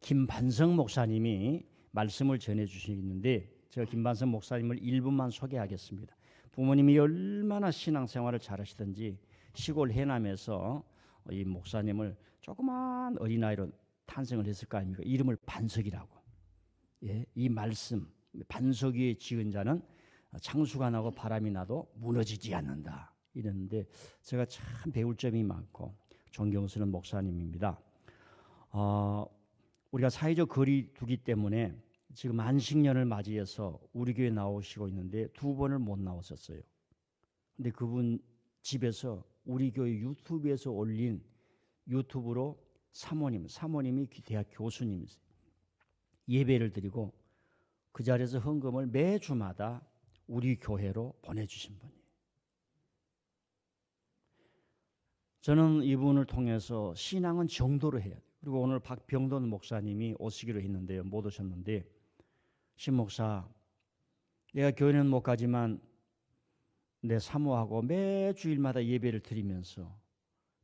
김반성 목사님이 말씀을 전해 주시는데 제가 김반성 목사님을 1분만 소개하겠습니다. 부모님이 얼마나 신앙생활을 잘하시든지 시골 해남에서 이 목사님을 조그만 어린아이로 탄생을 했을 거 아닙니까? 이름을 반석이라고. 예, 이 말씀 반석 위에 지은 자는 창수가 나고 바람이 나도 무너지지 않는다 이랬는데 제가 참 배울 점이 많고 존경스러운 목사님입니다. 우리가 사회적 거리두기 때문에 지금 안식년을 맞이해서 우리 교회 나오시고 있는데 2번을 못 나오셨어요. 근데 그분 집에서 우리 교회 유튜브에서 올린 유튜브로 사모님이 대학 교수님이세요. 예배를 드리고 그 자리에서 헌금을 매주마다 우리 교회로 보내주신 분이에요. 저는 이분을 통해서 신앙은 정도로 해야 돼요. 그리고 오늘 박병돈 목사님이 오시기로 했는데요. 못 오셨는데 신 목사, 내가 교회는 못 가지만 내 사모하고 매주일마다 예배를 드리면서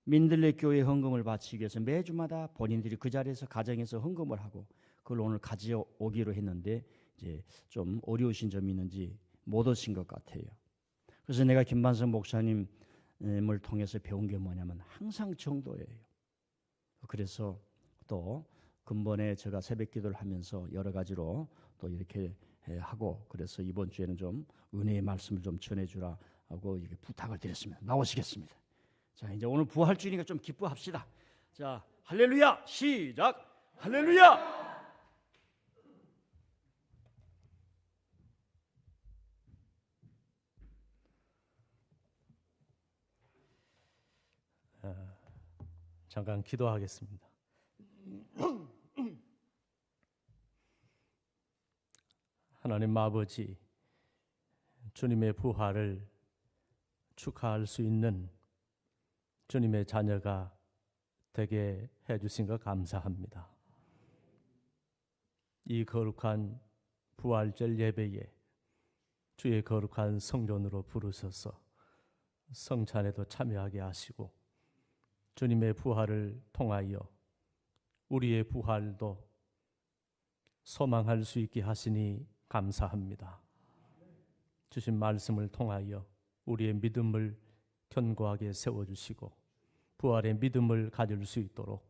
민들레 교회 헌금을 바치기 위해서 매주마다 본인들이 그 자리에서 가정에서 헌금을 하고 그걸 오늘 가져오기로 했는데 이제 좀 어려우신 점이 있는지 못 오신 것 같아요. 그래서 내가 김반성 목사님을 통해서 배운 게 뭐냐면 항상 정도예요. 그래서 또 근본에 제가 새벽 기도를 하면서 여러 가지로 또 이렇게 하고 그래서 이번 주에는 좀 은혜의 말씀을 좀 전해주라 하고 이렇게 부탁을 드렸습니다. 나오시겠습니다. 자, 이제 오늘 부활주니까 좀 기뻐합시다. 자, 할렐루야 시작. 할렐루야. 잠깐 기도하겠습니다. 하나님 아버지, 주님의 부활을 축하할 수 있는 주님의 자녀가 되게 해주신 것 감사합니다. 이 거룩한 부활절 예배에 주의 거룩한 성전으로 부르셔서 성찬에도 참여하게 하시고 주님의 부활을 통하여 우리의 부활도 소망할 수 있게 하시니 감사합니다. 주신 말씀을 통하여 우리의 믿음을 견고하게 세워주시고 부활의 믿음을 가질 수 있도록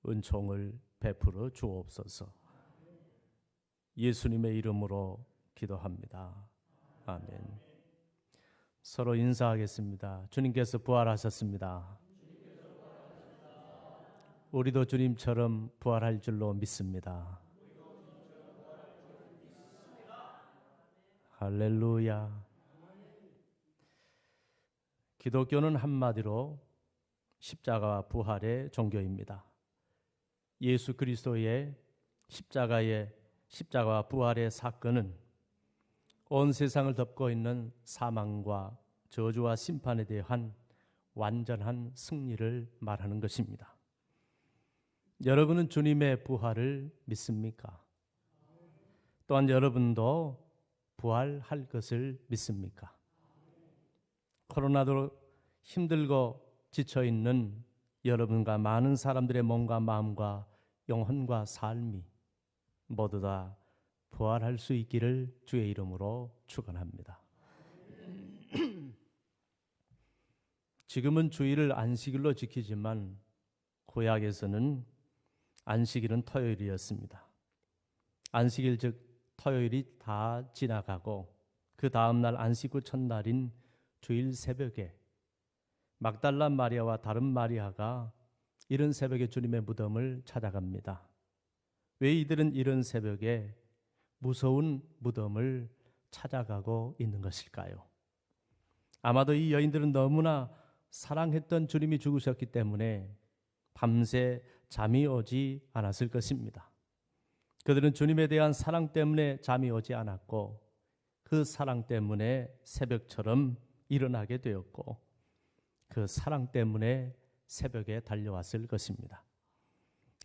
은총을 베풀어 주옵소서. 예수님의 이름으로 기도합니다. 아멘. 서로 인사하겠습니다. 주님께서 부활하셨습니다. 우리도 주님처럼 부활할 줄로 믿습니다. 할렐루야. 기독교는 한마디로 십자가와 부활의 종교입니다. 예수 그리스도의 십자가와 부활의 사건은 온 세상을 덮고 있는 사망과 저주와 심판에 대한 완전한 승리를 말하는 것입니다. 여러분은 주님의 부활을 믿습니까? 또한 여러분도 부활할 것을 믿습니까? 코로나로 힘들고 지쳐있는 여러분과 많은 사람들의 몸과 마음과 영혼과 삶이 모두 다 부활할 수 있기를 주의 이름으로 축원합니다. 지금은 주일을 안식일로 지키지만 구약에서는 안식일은 토요일이었습니다. 안식일 즉 토요일이 다 지나가고 그 다음 날 안식 후 첫날인 주일 새벽에 막달라 마리아와 다른 마리아가 이른 새벽에 주님의 무덤을 찾아갑니다. 왜 이들은 이른 새벽에 무서운 무덤을 찾아가고 있는 것일까요? 아마도 이 여인들은 너무나 사랑했던 주님이 죽으셨기 때문에 밤새 잠이 오지 않았을 것입니다. 그들은 주님에 대한 사랑 때문에 잠이 오지 않았고 그 사랑 때문에 새벽처럼 일어나게 되었고 그 사랑 때문에 새벽에 달려왔을 것입니다.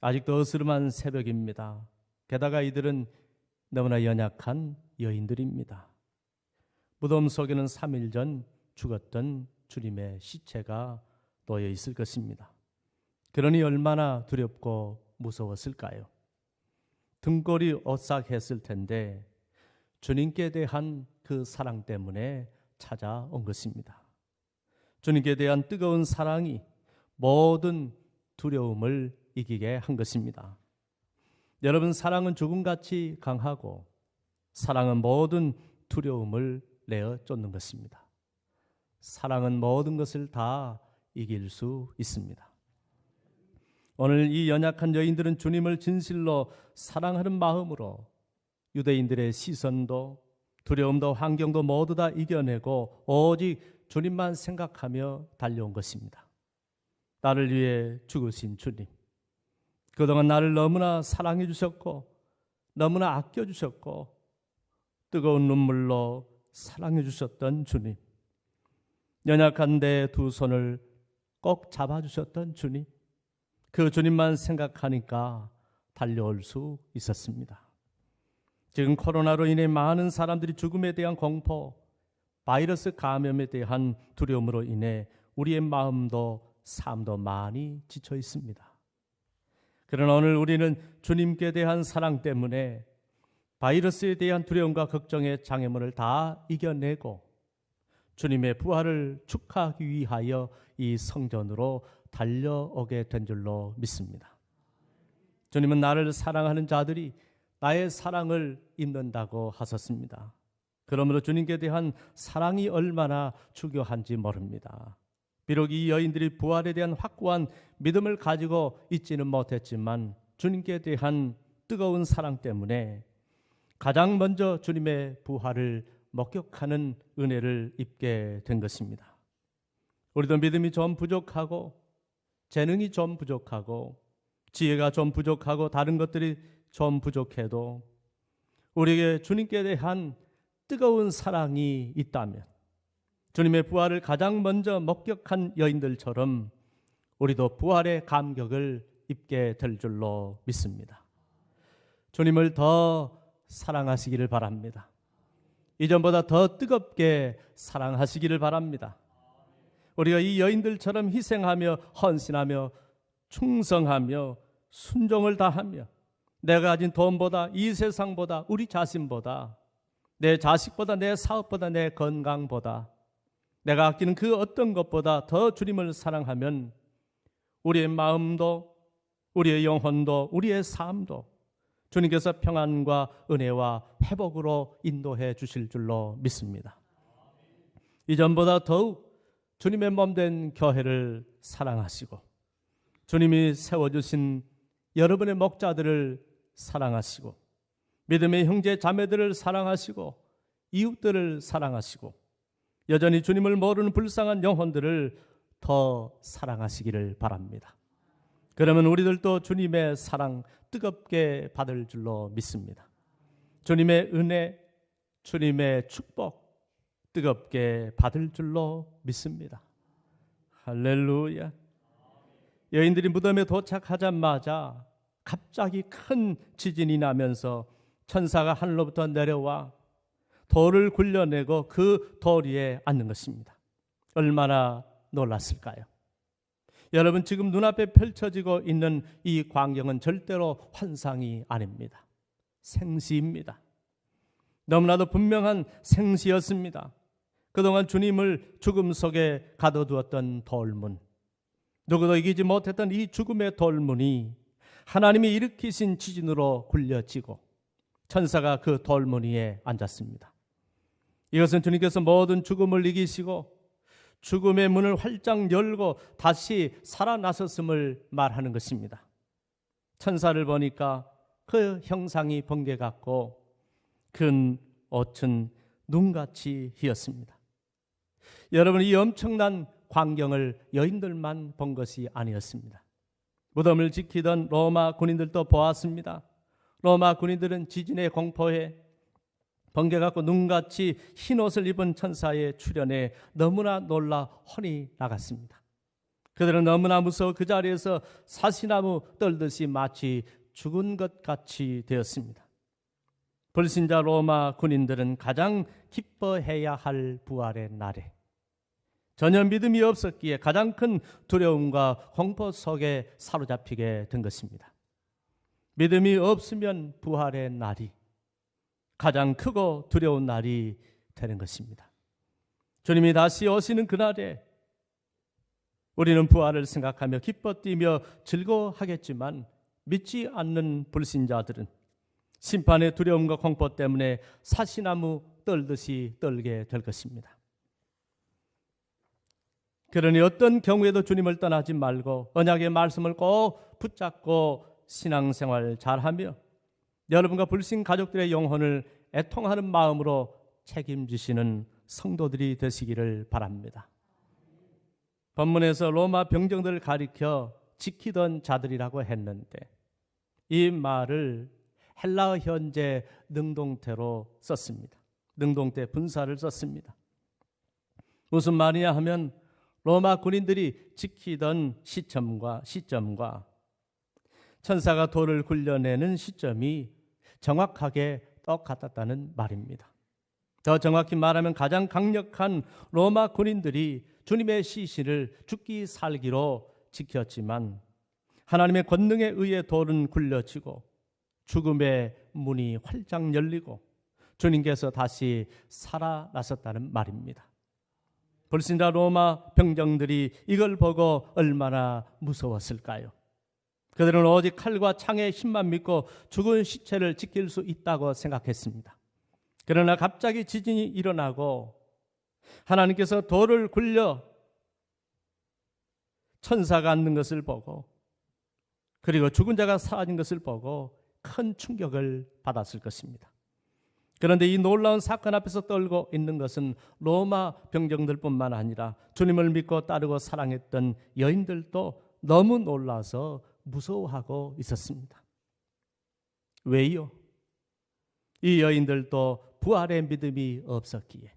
아직도 어스름한 새벽입니다. 게다가 이들은 너무나 연약한 여인들입니다. 무덤 속에는 3일 전 죽었던 주님의 시체가 놓여 있을 것입니다. 그러니 얼마나 두렵고 무서웠을까요? 등골이 오싹했을 텐데 주님께 대한 그 사랑 때문에 찾아온 것입니다. 주님께 대한 뜨거운 사랑이 모든 두려움을 이기게 한 것입니다. 여러분, 사랑은 죽음같이 강하고 사랑은 모든 두려움을 내어 쫓는 것입니다. 사랑은 모든 것을 다 이길 수 있습니다. 오늘 이 연약한 여인들은 주님을 진실로 사랑하는 마음으로 유대인들의 시선도 두려움도 환경도 모두 다 이겨내고 오직 주님만 생각하며 달려온 것입니다. 나를 위해 죽으신 주님, 그동안 나를 너무나 사랑해 주셨고 너무나 아껴 주셨고 뜨거운 눈물로 사랑해 주셨던 주님, 연약한 내 두 손을 꼭 잡아주셨던 주님, 그 주님만 생각하니까 달려올 수 있었습니다. 지금 코로나로 인해 많은 사람들이 죽음에 대한 공포, 바이러스 감염에 대한 두려움으로 인해 우리의 마음도 삶도 많이 지쳐 있습니다. 그러나 오늘 우리는 주님께 대한 사랑 때문에 바이러스에 대한 두려움과 걱정의 장애물을 다 이겨내고 주님의 부활을 축하하기 위하여 이 성전으로 달려오게 된 줄로 믿습니다. 주님은 나를 사랑하는 자들이 나의 사랑을 입는다고 하셨습니다. 그러므로 주님께 대한 사랑이 얼마나 중요한지 모릅니다. 비록 이 여인들이 부활에 대한 확고한 믿음을 가지고 있지는 못했지만 주님께 대한 뜨거운 사랑 때문에 가장 먼저 주님의 부활을 목격하는 은혜를 입게 된 것입니다. 우리도 믿음이 좀 부족하고 재능이 좀 부족하고 지혜가 좀 부족하고 다른 것들이 좀 부족해도 우리에게 주님께 대한 뜨거운 사랑이 있다면 주님의 부활을 가장 먼저 목격한 여인들처럼 우리도 부활의 감격을 입게 될 줄로 믿습니다. 주님을 더 사랑하시기를 바랍니다. 이전보다 더 뜨겁게 사랑하시기를 바랍니다. 우리가 이 여인들처럼 희생하며 헌신하며 충성하며 순종을 다하며 내가 가진 돈보다 이 세상보다 우리 자신보다 내 자식보다 내 사업보다 내 건강보다 내가 아끼는 그 어떤 것보다 더 주님을 사랑하면 우리의 마음도 우리의 영혼도 우리의 삶도 주님께서 평안과 은혜와 회복으로 인도해 주실 줄로 믿습니다. 이전보다 더욱 주님의 몸된 교회를 사랑하시고 주님이 세워주신 여러분의 목자들을 사랑하시고 믿음의 형제 자매들을 사랑하시고 이웃들을 사랑하시고 여전히 주님을 모르는 불쌍한 영혼들을 더 사랑하시기를 바랍니다. 그러면 우리들도 주님의 사랑 뜨겁게 받을 줄로 믿습니다. 주님의 은혜, 주님의 축복 뜨겁게 받을 줄로 믿습니다. 할렐루야. 여인들이 무덤에 도착하자마자 갑자기 큰 지진이 나면서 천사가 하늘로부터 내려와 돌을 굴려내고 그 돌 위에 앉는 것입니다. 얼마나 놀랐을까요? 여러분, 지금 눈앞에 펼쳐지고 있는 이 광경은 절대로 환상이 아닙니다. 생시입니다. 너무나도 분명한 생시였습니다. 그동안 주님을 죽음 속에 가둬두었던 돌문, 누구도 이기지 못했던 이 죽음의 돌문이 하나님이 일으키신 지진으로 굴려지고 천사가 그 돌문 위에 앉았습니다. 이것은 주님께서 모든 죽음을 이기시고 죽음의 문을 활짝 열고 다시 살아나셨음을 말하는 것입니다. 천사를 보니까 그 형상이 번개 같고 큰 옷은 눈같이 희었습니다. 여러분, 이 엄청난 광경을 여인들만 본 것이 아니었습니다. 무덤을 지키던 로마 군인들도 보았습니다. 로마 군인들은 지진의 공포에 번개 같고 눈같이 흰 옷을 입은 천사의 출현에 너무나 놀라 혼이 나갔습니다. 그들은 너무나 무서워 그 자리에서 사시나무 떨듯이 마치 죽은 것 같이 되었습니다. 불신자 로마 군인들은 가장 기뻐해야 할 부활의 날에 전혀 믿음이 없었기에 가장 큰 두려움과 공포 속에 사로잡히게 된 것입니다. 믿음이 없으면 부활의 날이 가장 크고 두려운 날이 되는 것입니다. 주님이 다시 오시는 그날에 우리는 부활을 생각하며 기뻐 뛰며 즐거워하겠지만 믿지 않는 불신자들은 심판의 두려움과 공포 때문에 사시나무 떨듯이 떨게 될 것입니다. 그러니 어떤 경우에도 주님을 떠나지 말고 언약의 말씀을 꼭 붙잡고 신앙생활 잘하며 여러분과 불신 가족들의 영혼을 애통하는 마음으로 책임지시는 성도들이 되시기를 바랍니다. 본문에서 로마 병정들을 가리켜 지키던 자들이라고 했는데 이 말을 헬라어 현재 능동태로 썼습니다. 능동태 분사를 썼습니다. 무슨 말이냐 하면 로마 군인들이 지키던 시점과 천사가 돌을 굴려내는 시점이 정확하게 똑같았다는 말입니다. 더 정확히 말하면 가장 강력한 로마 군인들이 주님의 시신을 죽기 살기로 지켰지만 하나님의 권능에 의해 돌은 굴려지고 죽음의 문이 활짝 열리고 주님께서 다시 살아나셨다는 말입니다. 불신자 로마 병정들이 이걸 보고 얼마나 무서웠을까요? 그들은 오직 칼과 창의 힘만 믿고 죽은 시체를 지킬 수 있다고 생각했습니다. 그러나 갑자기 지진이 일어나고 하나님께서 돌을 굴려 천사가 앉는 것을 보고 그리고 죽은 자가 사라진 것을 보고 큰 충격을 받았을 것입니다. 그런데 이 놀라운 사건 앞에서 떨고 있는 것은 로마 병정들뿐만 아니라 주님을 믿고 따르고 사랑했던 여인들도 너무 놀라서 무서워하고 있었습니다. 왜요? 이 여인들도 부활의 믿음이 없었기에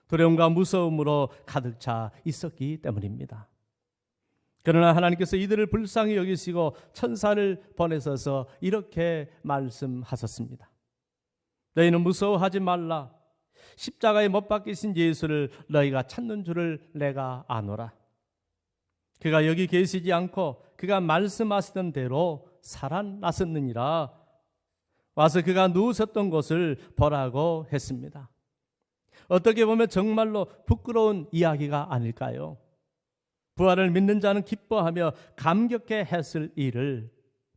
두려움과 무서움으로 가득 차 있었기 때문입니다. 그러나 하나님께서 이들을 불쌍히 여기시고 천사를 보내셔서 이렇게 말씀하셨습니다. 너희는 무서워하지 말라. 십자가에 못 박히신 예수를 너희가 찾는 줄을 내가 아노라. 그가 여기 계시지 않고 그가 말씀하시던 대로 살아나셨느니라. 와서 그가 누우셨던 곳을 보라고 했습니다. 어떻게 보면 정말로 부끄러운 이야기가 아닐까요? 부활을 믿는 자는 기뻐하며 감격해 했을 일을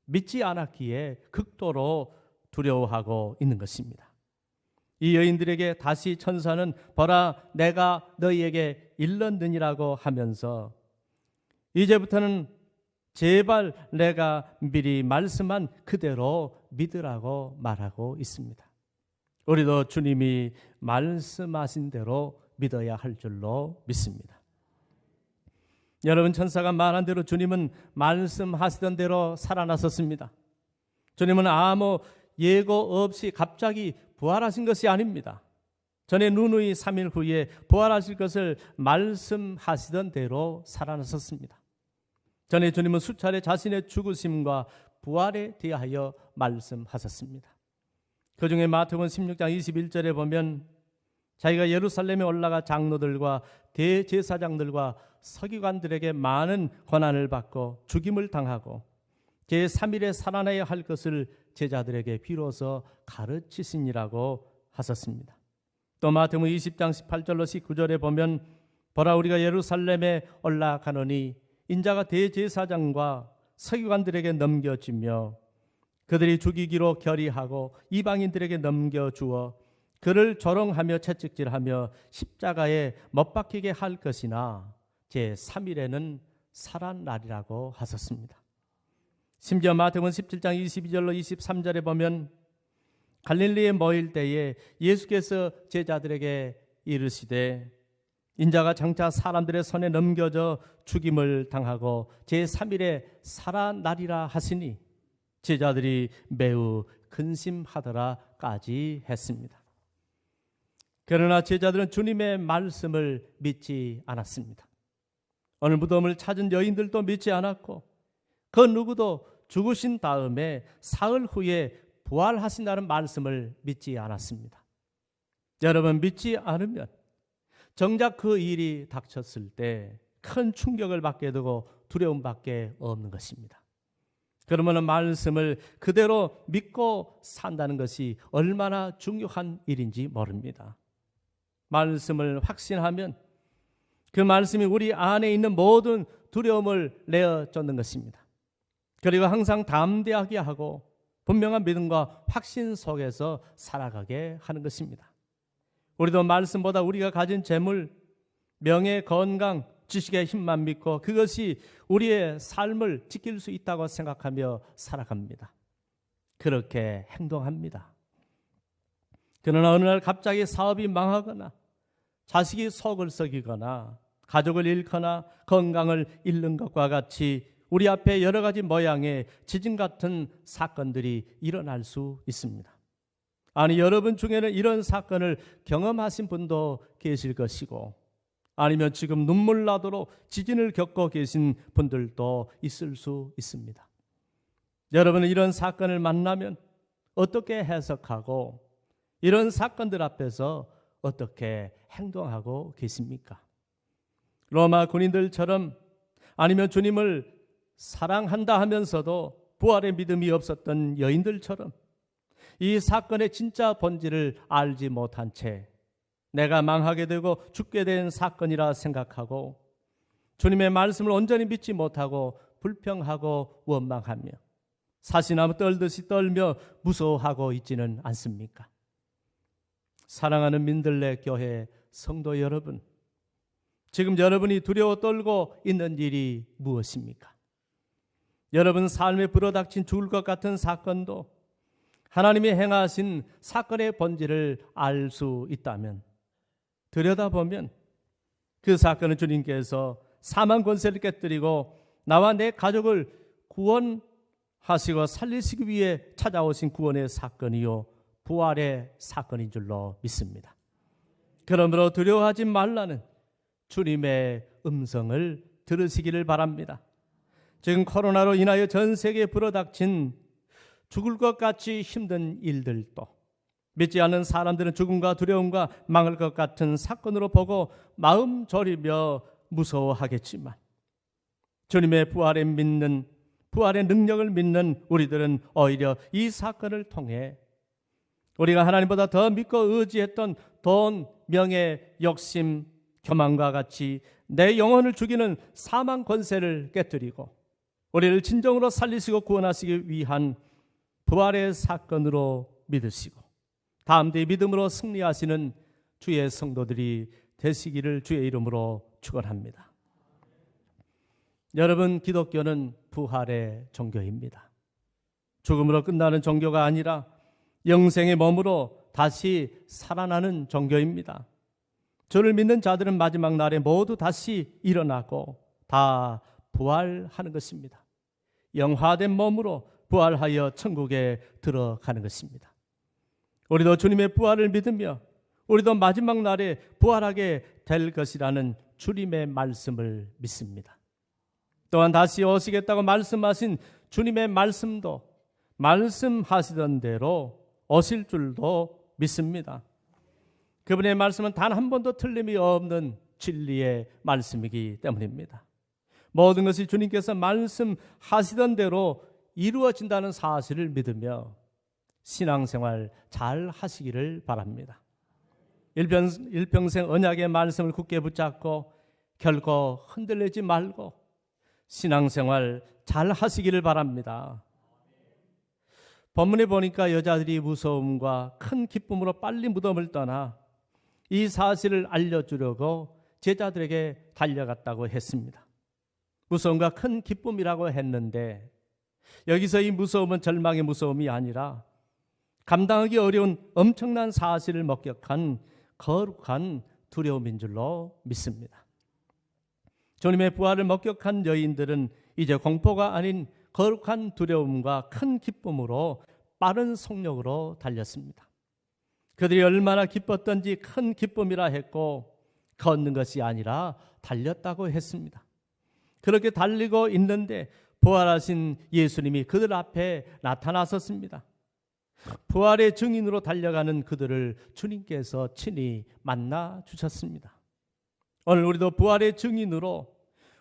믿지 않았기에 극도로 두려워하고 있는 것입니다. 이 여인들에게 다시 천사는 보라 내가 너희에게 일렀느니라고 하면서 이제부터는 제발 내가 미리 말씀한 그대로 믿으라고 말하고 있습니다. 우리도 주님이 말씀하신 대로 믿어야 할 줄로 믿습니다. 여러분, 천사가 말한 대로 주님은 말씀하시던 대로 살아나셨습니다. 주님은 아무 예고 없이 갑자기 부활하신 것이 아닙니다. 전에 누누이 3일 후에 부활하실 것을 말씀하시던 대로 살아나셨습니다. 전에 주님은 수차례 자신의 죽으심과 부활에 대하여 말씀하셨습니다. 그중에 마태복음 16장 21절에 보면 자기가 예루살렘에 올라가 장로들과 대제사장들과 서기관들에게 많은 고난을 받고 죽임을 당하고 제3일에 살아나야 할 것을 제자들에게 비로소 가르치시니라고 하셨습니다. 또 마태복음 20장 18절로 19절에 보면 보라 우리가 예루살렘에 올라가노니 인자가 대제사장과 서기관들에게 넘겨주며 그들이 죽이기로 결의하고 이방인들에게 넘겨주어 그를 조롱하며 채찍질하며 십자가에 못 박히게 할 것이나 제3일에는 살아나리라고 하셨습니다. 심지어 마태복음 17장 22절로 23절에 보면 갈릴리에 모일 때에 예수께서 제자들에게 이르시되 인자가 장차 사람들의 손에 넘겨져 죽임을 당하고 제3일에 살아나리라 하시니 제자들이 매우 근심하더라까지 했습니다. 그러나 제자들은 주님의 말씀을 믿지 않았습니다. 오늘 무덤을 찾은 여인들도 믿지 않았고 그 누구도 죽으신 다음에 사흘 후에 부활하신다는 말씀을 믿지 않았습니다. 여러분, 믿지 않으면 정작 그 일이 닥쳤을 때 큰 충격을 받게 되고 두려움밖에 없는 것입니다. 그러면 말씀을 그대로 믿고 산다는 것이 얼마나 중요한 일인지 모릅니다. 말씀을 확신하면 그 말씀이 우리 안에 있는 모든 두려움을 내어쫓는 것입니다. 그리고 항상 담대하게 하고 분명한 믿음과 확신 속에서 살아가게 하는 것입니다. 우리도 말씀보다 우리가 가진 재물, 명예, 건강, 지식의 힘만 믿고 그것이 우리의 삶을 지킬 수 있다고 생각하며 살아갑니다. 그렇게 행동합니다. 그러나 어느 날 갑자기 사업이 망하거나 자식이 속을 썩이거나 가족을 잃거나 건강을 잃는 것과 같이 우리 앞에 여러 가지 모양의 지진 같은 사건들이 일어날 수 있습니다. 아니, 여러분 중에는 이런 사건을 경험하신 분도 계실 것이고 아니면 지금 눈물 나도록 지진을 겪고 계신 분들도 있을 수 있습니다. 여러분은 이런 사건을 만나면 어떻게 해석하고 이런 사건들 앞에서 어떻게 행동하고 계십니까? 로마 군인들처럼 아니면 주님을 사랑한다 하면서도 부활의 믿음이 없었던 여인들처럼 이 사건의 진짜 본질을 알지 못한 채 내가 망하게 되고 죽게 된 사건이라 생각하고 주님의 말씀을 온전히 믿지 못하고 불평하고 원망하며 사시나무 떨듯이 떨며 무서워하고 있지는 않습니까? 사랑하는 민들레 교회 성도 여러분, 지금 여러분이 두려워 떨고 있는 일이 무엇입니까? 여러분 삶에 불어닥친 죽을 것 같은 사건도 하나님이 행하신 사건의 본질을 알 수 있다면 들여다보면 그 사건은 주님께서 사망 권세를 깨뜨리고 나와 내 가족을 구원하시고 살리시기 위해 찾아오신 구원의 사건이요 부활의 사건인 줄로 믿습니다. 그러므로 두려워하지 말라는 주님의 음성을 들으시기를 바랍니다. 지금 코로나로 인하여 전 세계에 불어닥친 죽을 것 같이 힘든 일들도 믿지 않는 사람들은 죽음과 두려움과 망할 것 같은 사건으로 보고 마음 졸이며 무서워하겠지만 주님의 부활의 능력을 믿는 우리들은 오히려 이 사건을 통해 우리가 하나님보다 더 믿고 의지했던 돈, 명예, 욕심, 교만과 같이 내 영혼을 죽이는 사망 권세를 깨뜨리고 우리를 진정으로 살리시고 구원하시기 위한 부활의 사건으로 믿으시고 담대히 믿음으로 승리하시는 주의 성도들이 되시기를 주의 이름으로 축원합니다. 여러분, 기독교는 부활의 종교입니다. 죽음으로 끝나는 종교가 아니라 영생의 몸으로 다시 살아나는 종교입니다. 주를 믿는 자들은 마지막 날에 모두 다시 일어나고 다 부활하는 것입니다. 영화된 몸으로 부활하여 천국에 들어가는 것입니다. 우리도 주님의 부활을 믿으며 우리도 마지막 날에 부활하게 될 것이라는 주님의 말씀을 믿습니다. 또한 다시 오시겠다고 말씀하신 주님의 말씀도 말씀하시던 대로 오실 줄도 믿습니다. 그분의 말씀은 단 한 번도 틀림이 없는 진리의 말씀이기 때문입니다. 모든 것이 주님께서 말씀하시던 대로 이루어진다는 사실을 믿으며 신앙생활 잘 하시기를 바랍니다. 일평생 언약의 말씀을 굳게 붙잡고 결코 흔들리지 말고 신앙생활 잘 하시기를 바랍니다. 본문에 보니까 여자들이 무서움과 큰 기쁨으로 빨리 무덤을 떠나 이 사실을 알려주려고 제자들에게 달려갔다고 했습니다. 무서움과 큰 기쁨이라고 했는데 여기서 이 무서움은 절망의 무서움이 아니라 감당하기 어려운 엄청난 사실을 목격한 거룩한 두려움인 줄로 믿습니다. 주님의 부활을 목격한 여인들은 이제 공포가 아닌 거룩한 두려움과 큰 기쁨으로 빠른 속력으로 달렸습니다. 그들이 얼마나 기뻤던지 큰 기쁨이라 했고 걷는 것이 아니라 달렸다고 했습니다. 그렇게 달리고 있는데 부활하신 예수님이 그들 앞에 나타나셨습니다. 부활의 증인으로 달려가는 그들을 주님께서 친히 만나 주셨습니다. 오늘 우리도 부활의 증인으로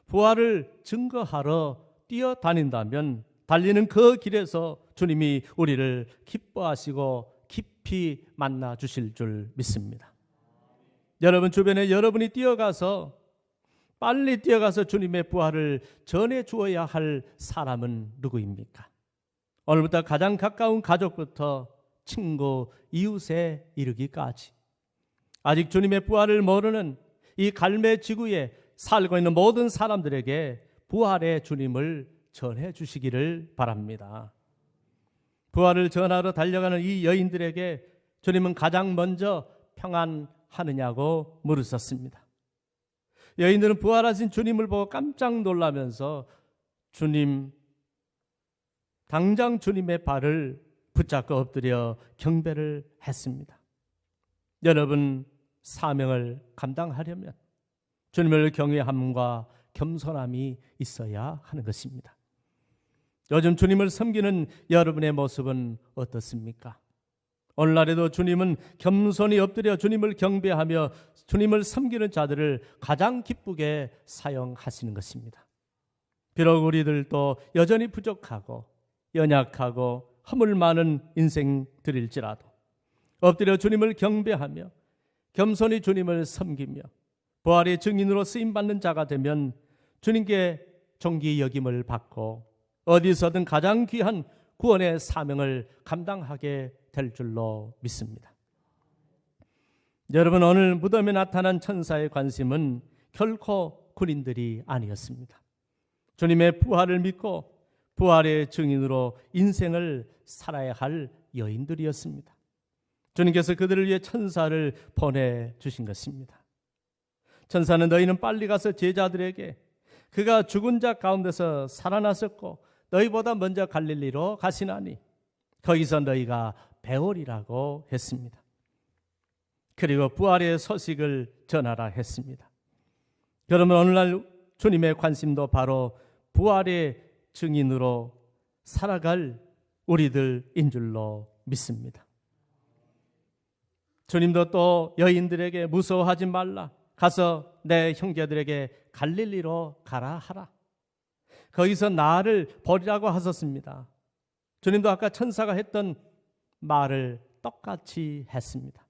부활을 증거하러 뛰어다닌다면 달리는 그 길에서 주님이 우리를 기뻐하시고 깊이 만나 주실 줄 믿습니다. 여러분 주변에 여러분이 빨리 뛰어가서 주님의 부활을 전해 주어야 할 사람은 누구입니까? 오늘부터 가장 가까운 가족부터 친구, 이웃에 이르기까지 아직 주님의 부활을 모르는 이 갈매 지구에 살고 있는 모든 사람들에게 부활의 주님을 전해 주시기를 바랍니다. 부활을 전하러 달려가는 이 여인들에게 주님은 가장 먼저 평안하느냐고 물으셨습니다. 여인들은 부활하신 주님을 보고 깜짝 놀라면서 당장 주님의 발을 붙잡고 엎드려 경배를 했습니다. 여러분, 사명을 감당하려면 주님을 경외함과 겸손함이 있어야 하는 것입니다. 요즘 주님을 섬기는 여러분의 모습은 어떻습니까? 오늘날에도 주님은 겸손히 엎드려 주님을 경배하며 주님을 섬기는 자들을 가장 기쁘게 사용하시는 것입니다. 비록 우리들도 여전히 부족하고 연약하고 허물 많은 인생들일지라도 엎드려 주님을 경배하며 겸손히 주님을 섬기며 부활의 증인으로 쓰임받는 자가 되면 주님께 존귀 여김을 받고 어디서든 가장 귀한 구원의 사명을 감당하게 될 줄로 믿습니다. 여러분, 오늘 무덤에 나타난 천사의 관심은 결코 군인들이 아니었습니다. 주님의 부활을 믿고 부활의 증인으로 인생을 살아야 할 여인들이었습니다. 주님께서 그들을 위해 천사를 보내주신 것입니다. 천사는 너희는 빨리 가서 제자들에게 그가 죽은 자 가운데서 살아났었고 너희보다 먼저 갈릴리로 가시나니 거기서 너희가 배우리라고 했습니다. 그리고 부활의 소식을 전하라 했습니다. 그러면 오늘날 주님의 관심도 바로 부활의 증인으로 살아갈 우리들인 줄로 믿습니다. 주님도 또 여인들에게 무서워하지 말라, 가서 내 형제들에게 갈릴리로 가라 하라. 거기서 나를 보리라고 하셨습니다. 주님도 아까 천사가 했던 말을 똑같이 했습니다.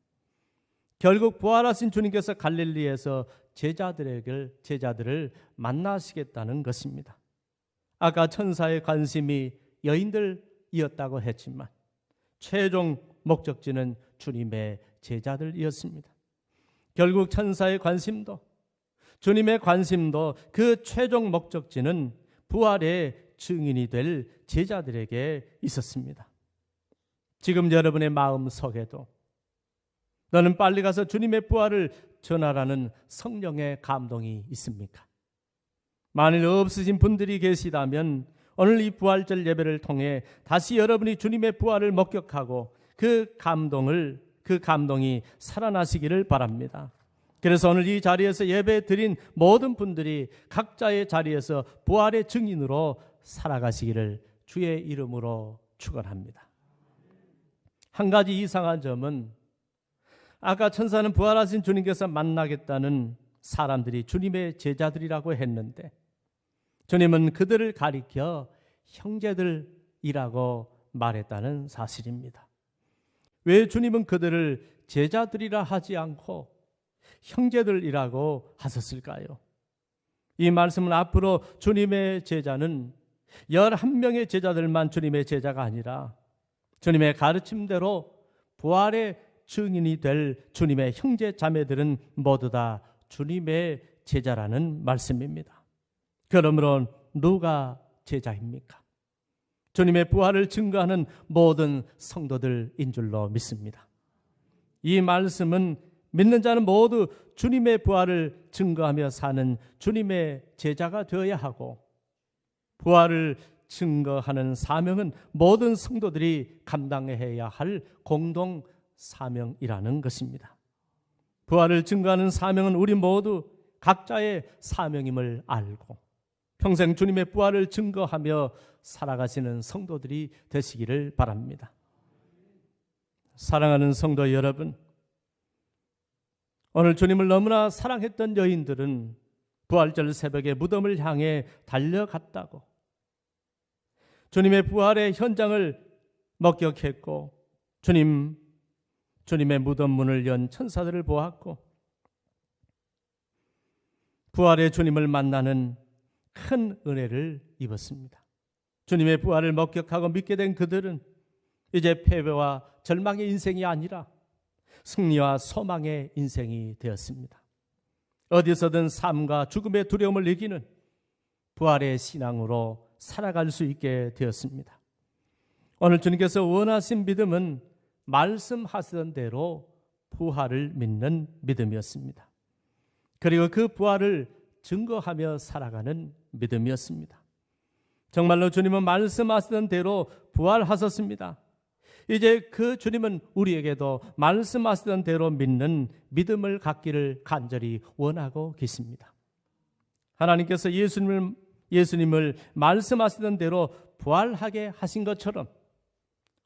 결국 부활하신 주님께서 갈릴리에서 제자들을 만나시겠다는 것입니다. 아까 천사의 관심이 여인들이었다고 했지만 최종 목적지는 주님의 제자들이었습니다. 결국 천사의 관심도 주님의 관심도 그 최종 목적지는 부활의 증인이 될 제자들에게 있었습니다. 지금 여러분의 마음 속에도 너는 빨리 가서 주님의 부활을 전하라는 성령의 감동이 있습니까? 만일 없으신 분들이 계시다면 오늘 이 부활절 예배를 통해 다시 여러분이 주님의 부활을 목격하고 그 감동이 살아나시기를 바랍니다. 그래서 오늘 이 자리에서 예배 드린 모든 분들이 각자의 자리에서 부활의 증인으로 살아가시기를 주의 이름으로 축원합니다. 한 가지 이상한 점은 아까 천사는 부활하신 주님께서 만나겠다는 사람들이 주님의 제자들이라고 했는데 주님은 그들을 가리켜 형제들이라고 말했다는 사실입니다. 왜 주님은 그들을 제자들이라 하지 않고 형제들이라고 하셨을까요? 이 말씀은 앞으로 주님의 제자는 11명의 제자들만 주님의 제자가 아니라 주님의 가르침대로 부활의 증인이 될 주님의 형제 자매들은 모두 다 주님의 제자라는 말씀입니다. 그러므로 누가 제자입니까? 주님의 부활을 증거하는 모든 성도들인 줄로 믿습니다. 이 말씀은 믿는 자는 모두 주님의 부활을 증거하며 사는 주님의 제자가 되어야 하고 부활을 증거하는 사명은 모든 성도들이 감당해야 할 공동 사명이라는 것입니다. 부활을 증거하는 사명은 우리 모두 각자의 사명임을 알고 평생 주님의 부활을 증거하며 살아가시는 성도들이 되시기를 바랍니다. 사랑하는 성도 여러분, 오늘 주님을 너무나 사랑했던 여인들은 부활절 새벽에 무덤을 향해 달려갔다고 주님의 부활의 현장을 목격했고 주님의 무덤 문을 연 천사들을 보았고 부활의 주님을 만나는 큰 은혜를 입었습니다. 주님의 부활을 목격하고 믿게 된 그들은 이제 패배와 절망의 인생이 아니라 승리와 소망의 인생이 되었습니다. 어디서든 삶과 죽음의 두려움을 이기는 부활의 신앙으로 살아갈 수 있게 되었습니다. 오늘 주님께서 원하신 믿음은 말씀하시던 대로 부활을 믿는 믿음이었습니다. 그리고 그 부활을 증거하며 살아가는 믿음이었습니다. 정말로 주님은 말씀하시던 대로 부활하셨습니다. 이제 그 주님은 우리에게도 말씀하시던 대로 믿는 믿음을 갖기를 간절히 원하고 계십니다. 하나님께서 예수님을 말씀하시던 대로 부활하게 하신 것처럼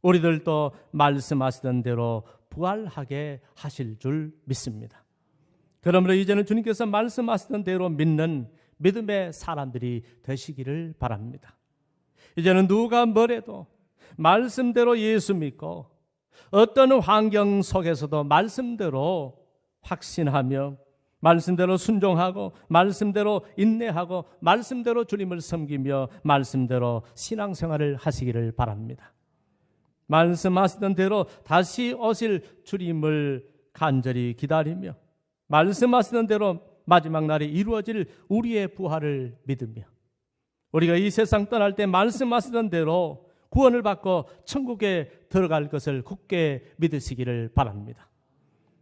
우리들도 말씀하시던 대로 부활하게 하실 줄 믿습니다. 그러므로 이제는 주님께서 말씀하시던 대로 믿는 믿음의 사람들이 되시기를 바랍니다. 이제는 누가 뭐래도 말씀대로 예수 믿고 어떤 환경 속에서도 말씀대로 확신하며 말씀대로 순종하고 말씀대로 인내하고 말씀대로 주님을 섬기며 말씀대로 신앙생활을 하시기를 바랍니다. 말씀하시던 대로 다시 오실 주님을 간절히 기다리며 말씀하시던 대로 마지막 날이 이루어질 우리의 부활을 믿으며 우리가 이 세상 떠날 때 말씀하시던 대로 구원을 받고 천국에 들어갈 것을 굳게 믿으시기를 바랍니다.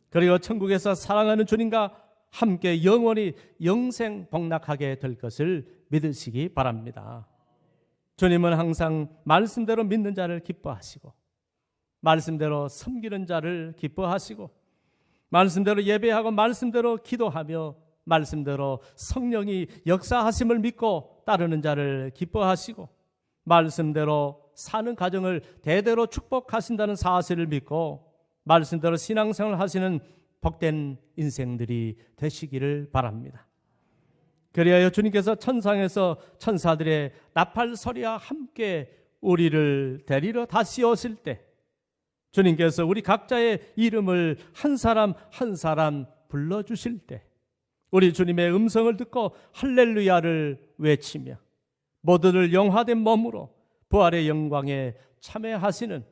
그리고 천국에서 사랑하는 주님과 함께 영원히 영생 복락하게 될 것을 믿으시기 바랍니다. 주님은 항상 말씀대로 믿는 자를 기뻐하시고 말씀대로 섬기는 자를 기뻐하시고 말씀대로 예배하고 말씀대로 기도하며 말씀대로 성령이 역사하심을 믿고 따르는 자를 기뻐하시고 말씀대로 사는 가정을 대대로 축복하신다는 사실을 믿고 말씀대로 신앙생활을 하시는 복된 인생들이 되시기를 바랍니다. 그리하여 주님께서 천상에서 천사들의 나팔 소리와 함께 우리를 데리러 다시 오실 때 주님께서 우리 각자의 이름을 한 사람 한 사람 불러주실 때 우리 주님의 음성을 듣고 할렐루야를 외치며 모두를 영화된 몸으로 부활의 영광에 참여하시는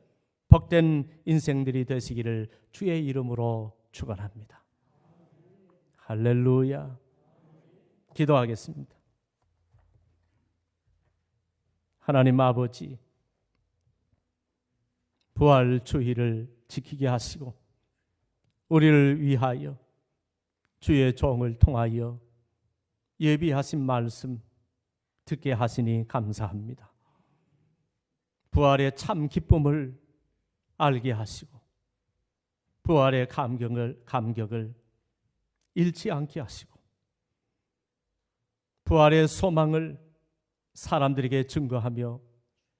복된 인생들이 되시기를 주의 이름으로 축원합니다. 할렐루야. 기도하겠습니다. 하나님 아버지, 부활 주일을 지키게 하시고 우리를 위하여 주의 종을 통하여 예비하신 말씀 듣게 하시니 감사합니다. 부활의 참 기쁨을 알게 하시고 부활의 감격을 잃지 않게 하시고 부활의 소망을 사람들에게 증거하며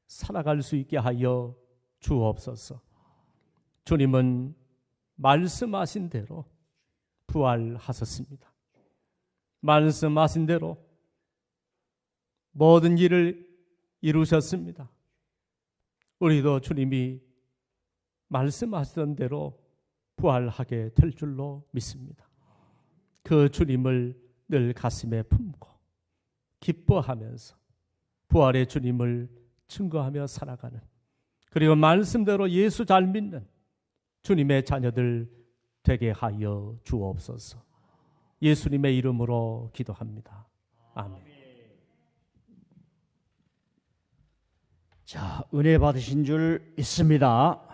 살아갈 수 있게 하여 주옵소서. 주님은 말씀하신 대로 부활하셨습니다. 말씀하신 대로 모든 일을 이루셨습니다. 우리도 주님이 말씀하시던 대로 부활하게 될 줄로 믿습니다. 그 주님을 늘 가슴에 품고 기뻐하면서 부활의 주님을 증거하며 살아가는 그리고 말씀대로 예수 잘 믿는 주님의 자녀들 되게 하여 주옵소서. 예수님의 이름으로 기도합니다. 아멘. 자, 은혜 받으신 줄 믿습니다.